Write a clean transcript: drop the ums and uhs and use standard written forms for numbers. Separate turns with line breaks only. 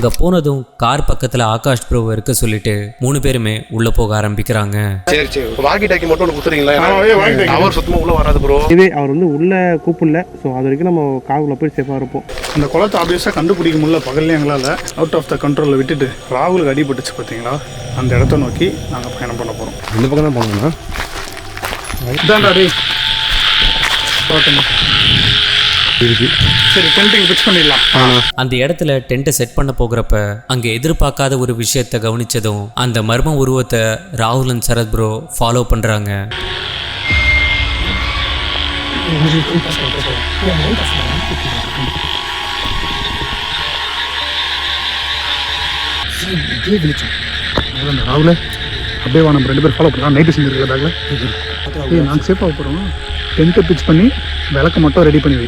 அங்க போனதும் கார் பக்கத்துல ஆகாஷ் ப்ரோ இருக்க சொல்லிட்டு 3 பேருமே உள்ள போக ஆரம்பிக்கிறாங்க.
சரி வாக்கி டாக்கி மட்டும் ஒன்று கொடுத்துறீங்களா? அவர் சுத்தமாக உள்ள வராது ப்ரோ.
இதே அவர் வந்து உள்ள கூப்பிடல. ஸோ அது வரைக்கும் நம்ம காருக்குள்ள போய் சேஃபாக இருப்போம்.
அந்த குளத்தை ஆப்வியஸாக கண்டுபிடிக்க முடியல பகல்ல எங்களால். அவுட் ஆஃப் த கண்ட்ரோலில் விட்டுட்டு ராகுலுக்கு அடிபட்டுச்சு பார்த்தீங்களா, அந்த இடத்த நோக்கி நாங்கள் பயணம் பண்ண போகிறோம்.
இந்த பக்கம் தான் போனோம்னா
இதான்டாடி சரி டென்ட்டிங் ஃபிக்ஸ் பண்ணிடலாம்.
அந்த இடத்துல டென்ட்டை செட் பண்ண போகிறப்ப அங்க எதிர்பார்க்காத ஒரு விஷயத்தை கவனிச்சதும் அந்த மர்ம உருவத்தை ராகுல் அண்ட் சரத் ப்ரோ ஃபாலோ பண்றாங்க.
ராகுல அப்படியே வா, நம்ம 2 பேர் ஃபாலோ பண்ணலாம். நைட்டு செஞ்சுருக்கா நாங்கள் சேஃபாக போகிறோம். டென்ட்டை பிச் பண்ணி விளக்க மட்டும் ரெடி பண்ணி வை.